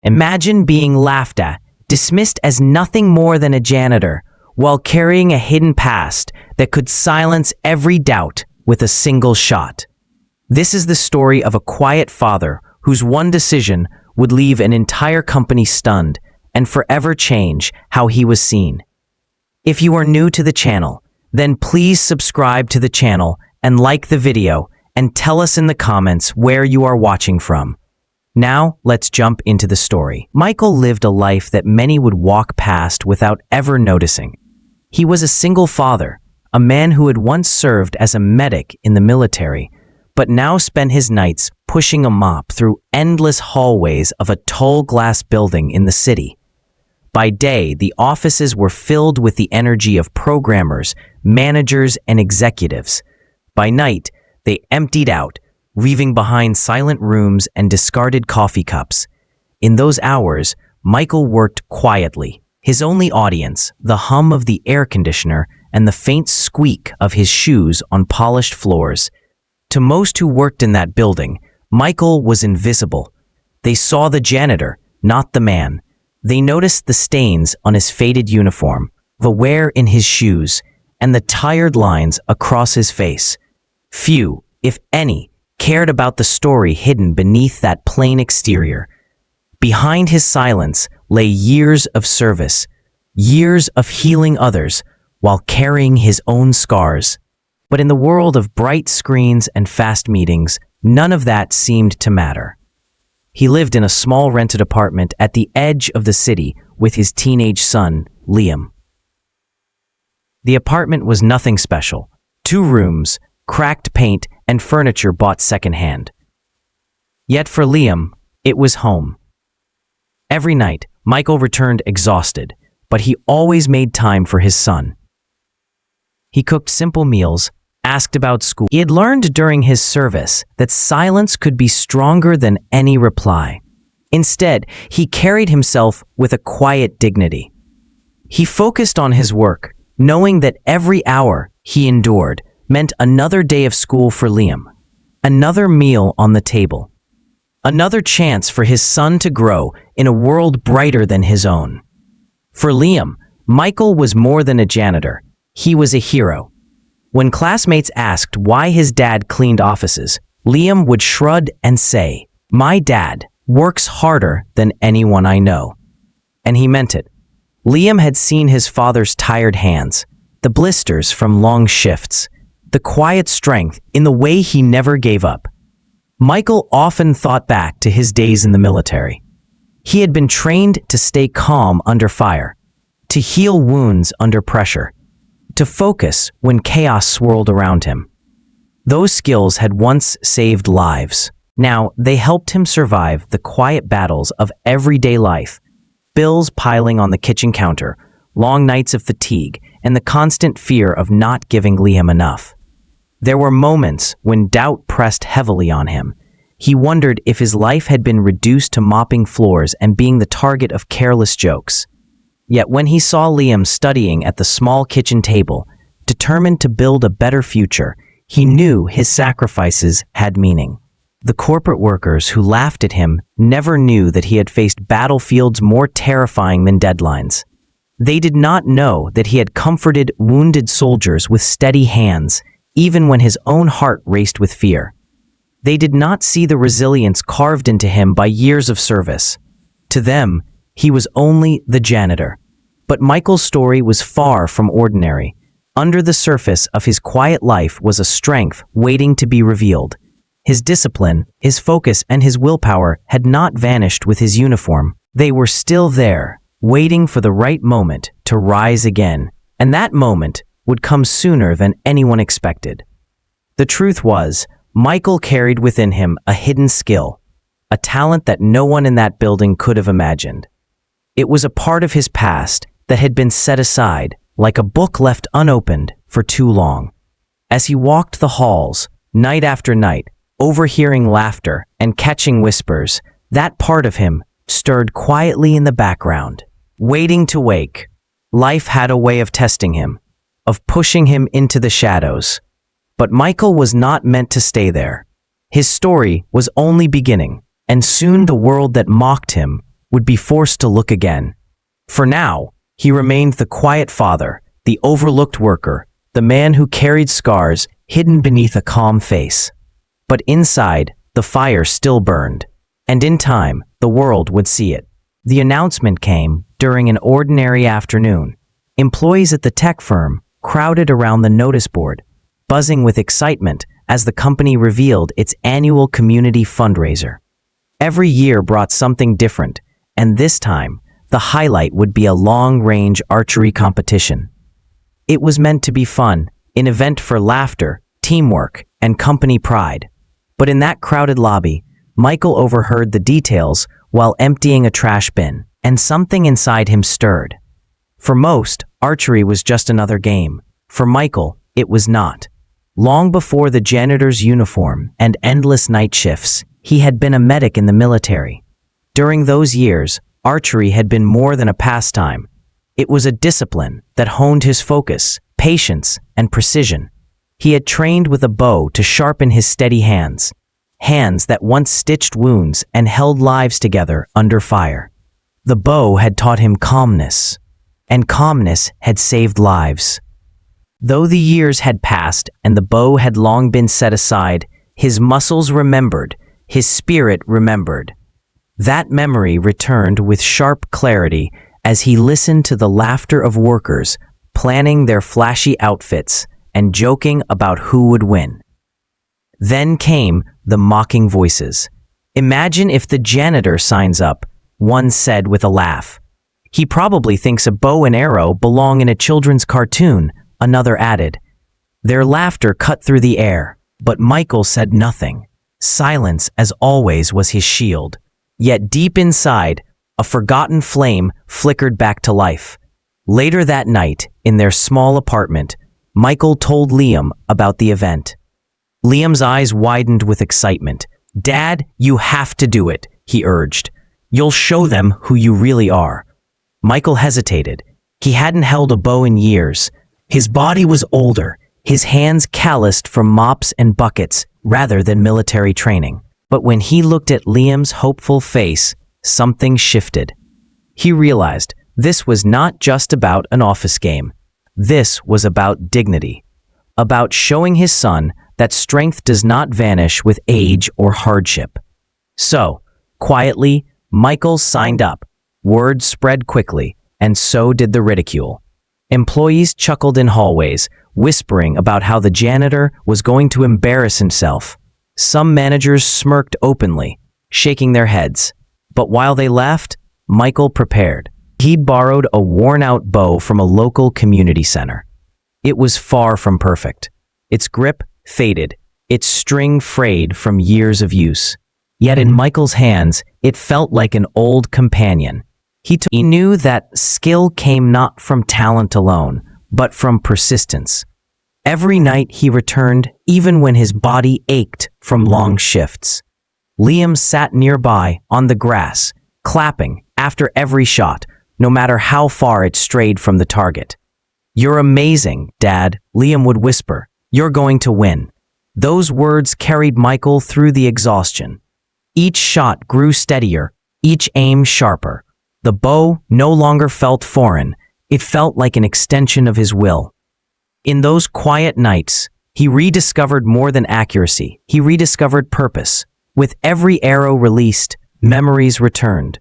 Imagine being laughed at, dismissed as nothing more than a janitor, while carrying a hidden past that could silence every doubt with a single shot. This is the story of a quiet father whose one decision would leave an entire company stunned and forever change how he was seen. If you are new to the channel, then please subscribe to the channel and like the video and tell us in the comments where you are watching from. Now, let's jump into the story. Michael lived a life that many would walk past without ever noticing. He was a single father, a man who had once served as a medic in the military, but now spent his nights pushing a mop through endless hallways of a tall glass building in the city. By day, the offices were filled with the energy of programmers, managers, and executives. By night, they emptied out, leaving behind silent rooms and discarded coffee cups. In those hours, Michael worked quietly. His only audience, the hum of the air conditioner and the faint squeak of his shoes on polished floors. To most who worked in that building, Michael was invisible. They saw the janitor, not the man. They noticed the stains on his faded uniform, the wear in his shoes, and the tired lines across his face. Few, if any, cared about the story hidden beneath that plain exterior. Behind his silence lay years of service, years of healing others while carrying his own scars. But in the world of bright screens and fast meetings, none of that seemed to matter. He lived in a small rented apartment at the edge of the city with his teenage son, Liam. The apartment was nothing special. 2 rooms, cracked paint, and furniture bought secondhand. Yet for Liam, it was home. Every night, Michael returned exhausted, but he always made time for his son. He cooked simple meals, asked about school. He had learned during his service that silence could be stronger than any reply. Instead, he carried himself with a quiet dignity. He focused on his work, knowing that every hour he endured meant another day of school for Liam, another meal on the table, another chance for his son to grow in a world brighter than his own. For Liam, Michael was more than a janitor. He was a hero. When classmates asked why his dad cleaned offices, Liam would shrug and say, "My dad works harder than anyone I know." And he meant it. Liam had seen his father's tired hands, the blisters from long shifts, the quiet strength in the way he never gave up. Michael often thought back to his days in the military. He had been trained to stay calm under fire, to heal wounds under pressure, to focus when chaos swirled around him. Those skills had once saved lives. Now, they helped him survive the quiet battles of everyday life, bills piling on the kitchen counter, long nights of fatigue, and the constant fear of not giving Liam enough. There were moments when doubt pressed heavily on him. He wondered if his life had been reduced to mopping floors and being the target of careless jokes. Yet when he saw Liam studying at the small kitchen table, determined to build a better future, he knew his sacrifices had meaning. The corporate workers who laughed at him never knew that he had faced battlefields more terrifying than deadlines. They did not know that he had comforted wounded soldiers with steady hands, even when his own heart raced with fear. They did not see the resilience carved into him by years of service. To them, he was only the janitor. But Michael's story was far from ordinary. Under the surface of his quiet life was a strength waiting to be revealed. His discipline, his focus, and his willpower had not vanished with his uniform. They were still there, waiting for the right moment to rise again. And that moment would come sooner than anyone expected. The truth was, Michael carried within him a hidden skill, a talent that no one in that building could have imagined. It was a part of his past that had been set aside, like a book left unopened for too long. As he walked the halls, night after night, overhearing laughter and catching whispers, that part of him stirred quietly in the background, waiting to wake. Life had a way of testing him, of pushing him into the shadows. But Michael was not meant to stay there. His story was only beginning, and soon the world that mocked him would be forced to look again. For now, he remained the quiet father, the overlooked worker, the man who carried scars hidden beneath a calm face. But inside, the fire still burned, and in time, the world would see it. The announcement came during an ordinary afternoon. Employees at the tech firm crowded around the notice board, buzzing with excitement as the company revealed its annual community fundraiser. Every year brought something different, and this time, the highlight would be a long-range archery competition. It was meant to be fun, an event for laughter, teamwork, and company pride. But in that crowded lobby, Michael overheard the details while emptying a trash bin, and something inside him stirred. For most, archery was just another game. For Michael, it was not. Long before the janitor's uniform and endless night shifts, he had been a medic in the military. During those years, archery had been more than a pastime. It was a discipline that honed his focus, patience, and precision. He had trained with a bow to sharpen his steady hands, hands that once stitched wounds and held lives together under fire. The bow had taught him calmness, and calmness had saved lives. Though the years had passed and the bow had long been set aside, his muscles remembered, his spirit remembered. That memory returned with sharp clarity as he listened to the laughter of workers planning their flashy outfits and joking about who would win. Then came the mocking voices. "Imagine if the janitor signs up," one said with a laugh. "He probably thinks a bow and arrow belong in a children's cartoon," another added. Their laughter cut through the air, but Michael said nothing. Silence, as always, was his shield. Yet deep inside, a forgotten flame flickered back to life. Later that night, in their small apartment, Michael told Liam about the event. Liam's eyes widened with excitement. "Dad, you have to do it," he urged. "You'll show them who you really are." Michael hesitated. He hadn't held a bow in years. His body was older, his hands calloused from mops and buckets rather than military training. But when he looked at Liam's hopeful face, something shifted. He realized this was not just about an office game. This was about dignity, about showing his son that strength does not vanish with age or hardship. So, quietly, Michael signed up. Word spread quickly, and so did the ridicule. Employees chuckled in hallways, whispering about how the janitor was going to embarrass himself. Some managers smirked openly, shaking their heads. But while they laughed, Michael prepared. He'd borrowed a worn-out bow from a local community center. It was far from perfect. Its grip faded, its string frayed from years of use. Yet in Michael's hands, it felt like an old companion. He knew that skill came not from talent alone, but from persistence. Every night he returned, even when his body ached from long shifts. Liam sat nearby on the grass, clapping after every shot, no matter how far it strayed from the target. "You're amazing, Dad," Liam would whisper. "You're going to win." Those words carried Michael through the exhaustion. Each shot grew steadier, each aim sharper. The bow no longer felt foreign, it felt like an extension of his will. In those quiet nights, he rediscovered more than accuracy, he rediscovered purpose. With every arrow released, memories returned.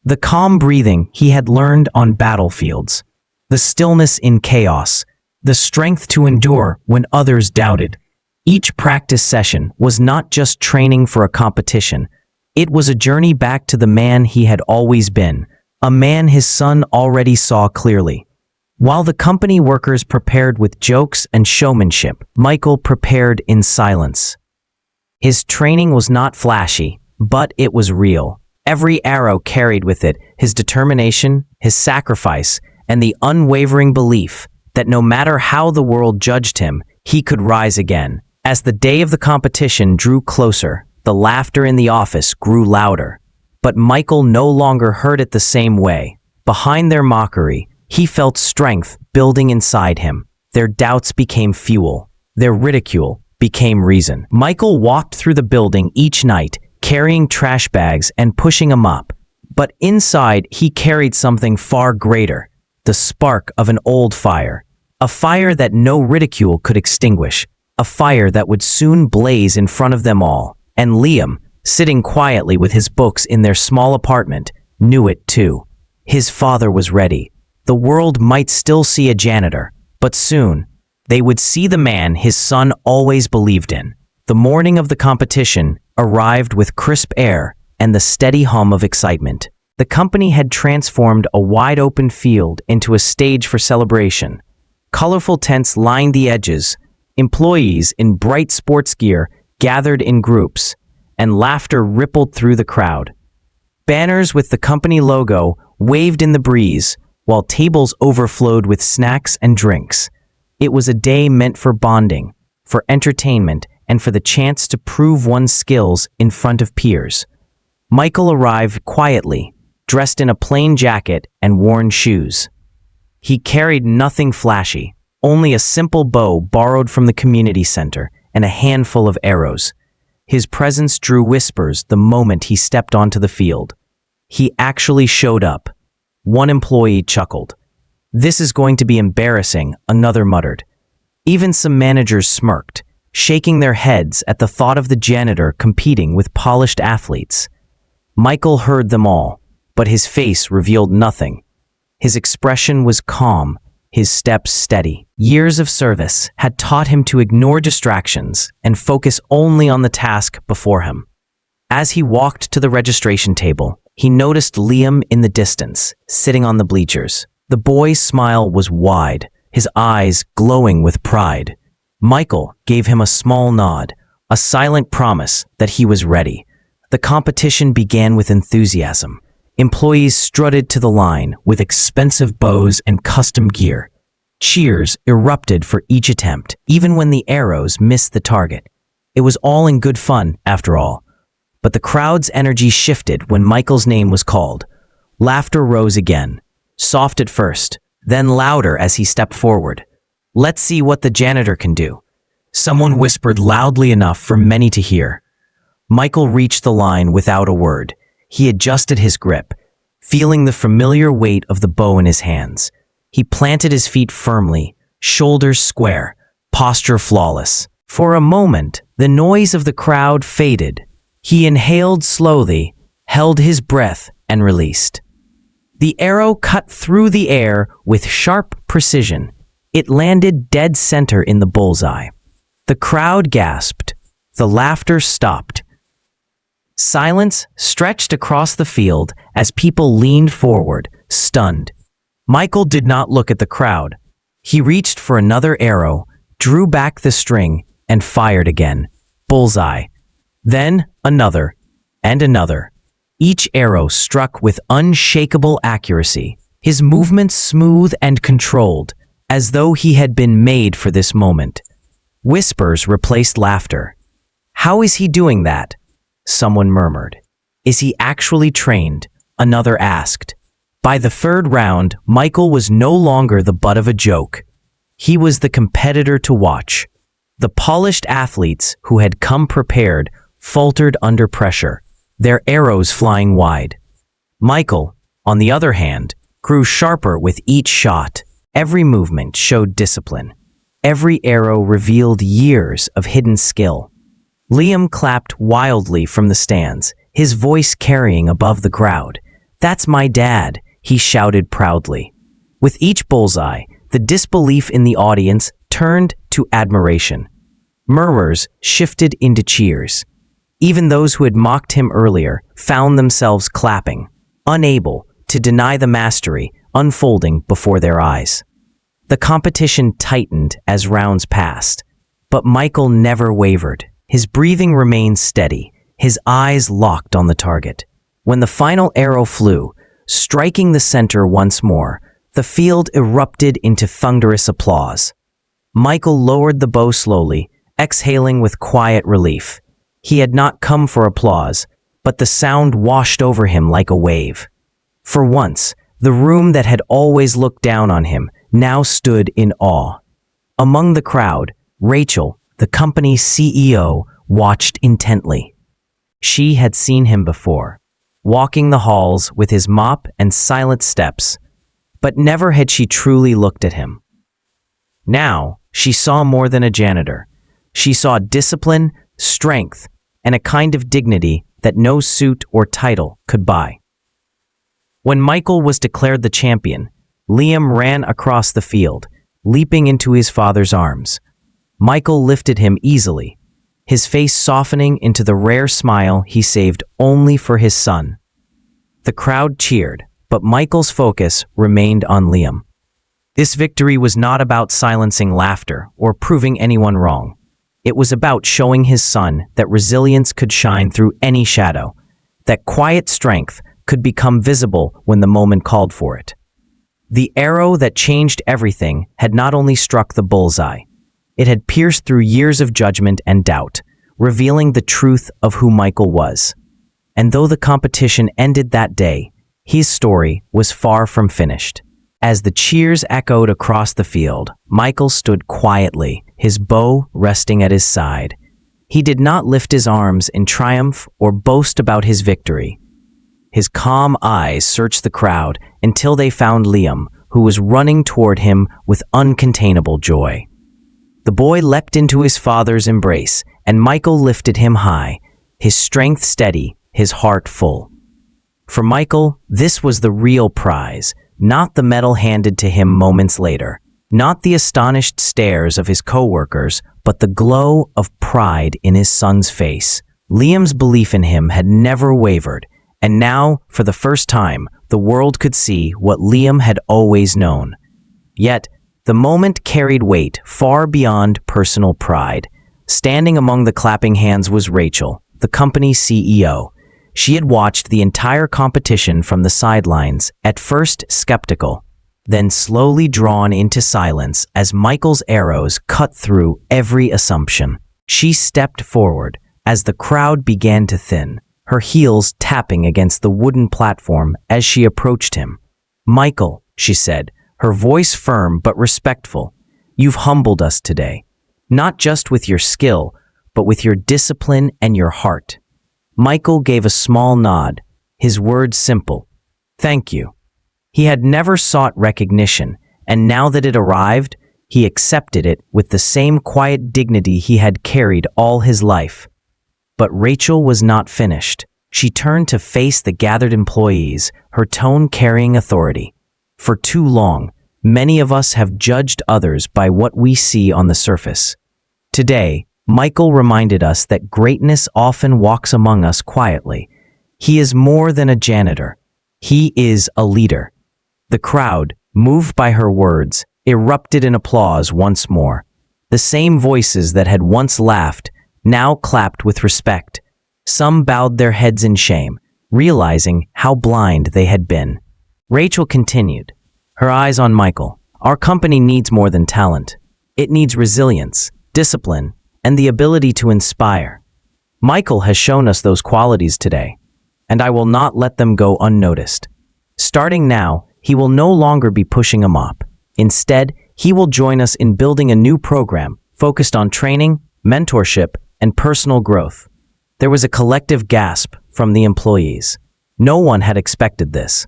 The calm breathing he had learned on battlefields, the stillness in chaos, the strength to endure when others doubted. Each practice session was not just training for a competition, it was a journey back to the man he had always been, a man his son already saw clearly. While the company workers prepared with jokes and showmanship, Michael prepared in silence. His training was not flashy, but it was real. Every arrow carried with it his determination, his sacrifice, and the unwavering belief that no matter how the world judged him, he could rise again. As the day of the competition drew closer, the laughter in the office grew louder. But Michael no longer heard it the same way. Behind their mockery, he felt strength building inside him. Their doubts became fuel. Their ridicule became reason. Michael walked through the building each night, carrying trash bags and pushing a mop, But inside, he carried something far greater, the spark of an old fire. A fire that no ridicule could extinguish, a fire that would soon blaze in front of them all. And Liam, sitting quietly with his books in their small apartment, knew it too. His father was ready. The world might still see a janitor, but soon, they would see the man his son always believed in. The morning of the competition arrived with crisp air and the steady hum of excitement. The company had transformed a wide-open field into a stage for celebration. Colorful tents lined the edges, employees in bright sports gear gathered in groups, and laughter rippled through the crowd. Banners with the company logo waved in the breeze, while tables overflowed with snacks and drinks. It was a day meant for bonding, for entertainment, and for the chance to prove one's skills in front of peers. Michael arrived quietly, dressed in a plain jacket and worn shoes. He carried nothing flashy, only a simple bow borrowed from the community center and a handful of arrows. His presence drew whispers the moment he stepped onto the field. He actually showed up. One employee chuckled. "This is going to be embarrassing," another muttered. Even some managers smirked, shaking their heads at the thought of the janitor competing with polished athletes. Michael heard them all, but his face revealed nothing. His expression was calm, his steps steady. Years of service had taught him to ignore distractions and focus only on the task before him. As he walked to the registration table, he noticed Liam in the distance, sitting on the bleachers. The boy's smile was wide, his eyes glowing with pride. Michael gave him a small nod, a silent promise that he was ready. The competition began with enthusiasm. Employees strutted to the line with expensive bows and custom gear. Cheers erupted for each attempt, even when the arrows missed the target. It was all in good fun, after all. But the crowd's energy shifted when Michael's name was called. Laughter rose again, soft at first, then louder as he stepped forward. "Let's see what the janitor can do." Someone whispered loudly enough for many to hear. Michael reached the line without a word. He adjusted his grip, feeling the familiar weight of the bow in his hands. He planted his feet firmly, shoulders square, posture flawless. For a moment, the noise of the crowd faded. He inhaled slowly, held his breath, and released. The arrow cut through the air with sharp precision. It landed dead center in the bullseye. The crowd gasped. The laughter stopped. Silence stretched across the field as people leaned forward, stunned. Michael did not look at the crowd. He reached for another arrow, drew back the string, and fired again. Bullseye. Then another, and another. Each arrow struck with unshakable accuracy, his movements smooth and controlled, as though he had been made for this moment. Whispers replaced laughter. "How is he doing that?" someone murmured. "Is he actually trained?" another asked. By the third round, Michael was no longer the butt of a joke. He was the competitor to watch. The polished athletes who had come prepared faltered under pressure, their arrows flying wide. Michael, on the other hand, grew sharper with each shot. Every movement showed discipline. Every arrow revealed years of hidden skill. Liam clapped wildly from the stands, his voice carrying above the crowd. "That's my dad," he shouted proudly. With each bullseye, the disbelief in the audience turned to admiration. Murmurs shifted into cheers. Even those who had mocked him earlier found themselves clapping, unable to deny the mastery unfolding before their eyes. The competition tightened as rounds passed, but Michael never wavered. His breathing remained steady, his eyes locked on the target. When the final arrow flew, striking the center once more, the field erupted into thunderous applause. Michael lowered the bow slowly, exhaling with quiet relief. He had not come for applause, but the sound washed over him like a wave. For once, the room that had always looked down on him now stood in awe. Among the crowd, Rachel, the company's CEO, watched intently. She had seen him before. walking the halls with his mop and silent steps, but never had she truly looked at him. Now, she saw more than a janitor. She saw discipline, strength, and a kind of dignity that no suit or title could buy. When Michael was declared the champion, Liam ran across the field, leaping into his father's arms. Michael lifted him easily, his face softening into the rare smile he saved only for his son. The crowd cheered, but Michael's focus remained on Liam. This victory was not about silencing laughter or proving anyone wrong. It was about showing his son that resilience could shine through any shadow, that quiet strength could become visible when the moment called for it. The arrow that changed everything had not only struck the bullseye, it had pierced through years of judgment and doubt, revealing the truth of who Michael was. And though the competition ended that day, his story was far from finished. As the cheers echoed across the field, Michael stood quietly, his bow resting at his side. He did not lift his arms in triumph or boast about his victory. His calm eyes searched the crowd until they found Liam, who was running toward him with uncontainable joy. The boy leapt into his father's embrace, and Michael lifted him high, his strength steady, his heart full. For Michael, this was the real prize, not the medal handed to him moments later, not the astonished stares of his co-workers, but the glow of pride in his son's face. Liam's belief in him had never wavered, and now, for the first time, the world could see what Liam had always known. Yet, the moment carried weight far beyond personal pride. Standing among the clapping hands was Rachel, the company's CEO. She had watched the entire competition from the sidelines, at first skeptical, then slowly drawn into silence as Michael's arrows cut through every assumption. She stepped forward as the crowd began to thin, her heels tapping against the wooden platform as she approached him. "Michael," she said, her voice firm but respectful, "you've humbled us today, not just with your skill, but with your discipline and your heart." Michael gave a small nod, his words simple. "Thank you." He had never sought recognition, and now that it arrived, he accepted it with the same quiet dignity he had carried all his life. But Rachel was not finished. She turned to face the gathered employees, her tone carrying authority. For too long, many of us have judged others by what we see on the surface. Today, Michael reminded us that greatness often walks among us quietly. He is more than a janitor. He is a leader. The crowd, moved by her words, erupted in applause once more. The same voices that had once laughed now clapped with respect. Some bowed their heads in shame, realizing how blind they had been. Rachel continued, her eyes on Michael. "Our company needs more than talent. It needs resilience, discipline, and the ability to inspire. Michael has shown us those qualities today, and I will not let them go unnoticed. Starting now, he will no longer be pushing a mop. Instead, he will join us in building a new program focused on training, mentorship, and personal growth." There was a collective gasp from the employees. No one had expected this.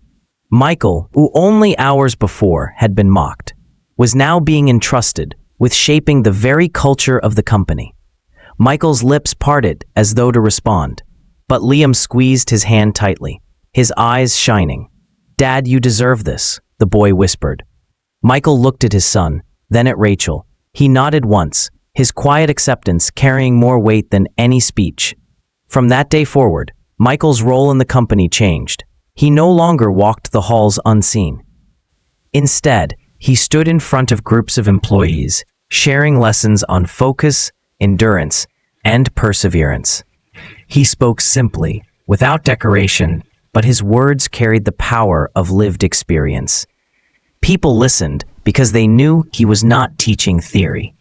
Michael, who only hours before had been mocked, was now being entrusted with shaping the very culture of the company. Michael's lips parted as though to respond, but Liam squeezed his hand tightly, his eyes shining. "Dad, you deserve this," the boy whispered. Michael looked at his son, then at Rachel. He nodded once, his quiet acceptance carrying more weight than any speech. From that day forward, Michael's role in the company changed. He no longer walked the halls unseen. Instead, he stood in front of groups of employees, sharing lessons on focus, endurance, and perseverance. He spoke simply, without decoration, but his words carried the power of lived experience. People listened because they knew he was not teaching theory.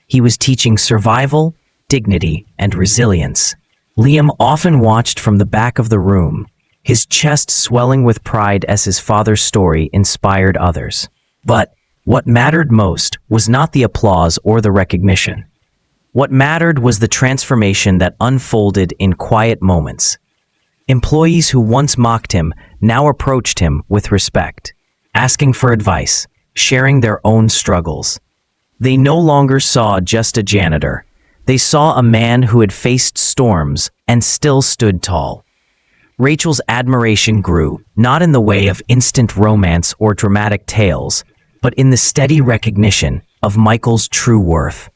He was teaching survival, dignity, and resilience. Liam often watched from the back of the room, his chest swelling with pride as his father's story inspired others. But what mattered most was not the applause or the recognition. What mattered was the transformation that unfolded in quiet moments. Employees who once mocked him now approached him with respect, asking for advice, sharing their own struggles. They no longer saw just a janitor. They saw a man who had faced storms and still stood tall. Rachel's admiration grew, not in the way of instant romance or dramatic tales, but in the steady recognition of Michael's true worth.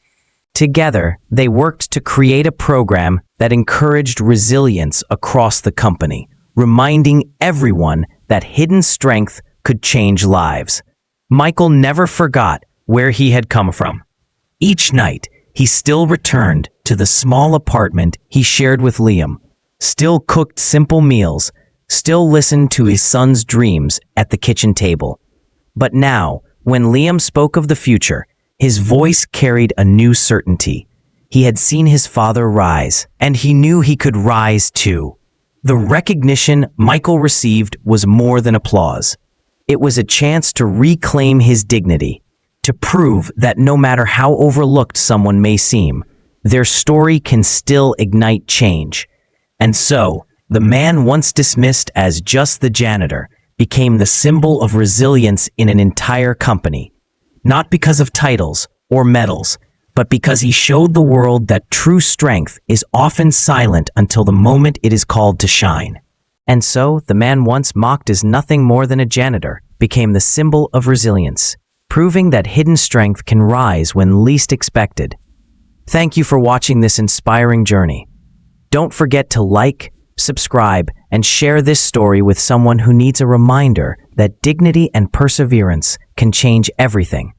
Together, they worked to create a program that encouraged resilience across the company, reminding everyone that hidden strength could change lives. Michael never forgot where he had come from. Each night, he still returned to the small apartment he shared with Liam, still cooked simple meals, still listened to his son's dreams at the kitchen table. But now, when Liam spoke of the future, his voice carried a new certainty. He had seen his father rise, and he knew he could rise too. The recognition Michael received was more than applause. It was a chance to reclaim his dignity, to prove that no matter how overlooked someone may seem, their story can still ignite change. And so, the man once dismissed as just the janitor became the symbol of resilience in an entire company, not because of titles or medals, but because he showed the world that true strength is often silent until the moment it is called to shine. And so, the man once mocked as nothing more than a janitor became the symbol of resilience, proving that hidden strength can rise when least expected. Thank you for watching this inspiring journey. Don't forget to like, subscribe, and share this story with someone who needs a reminder that dignity and perseverance can change everything.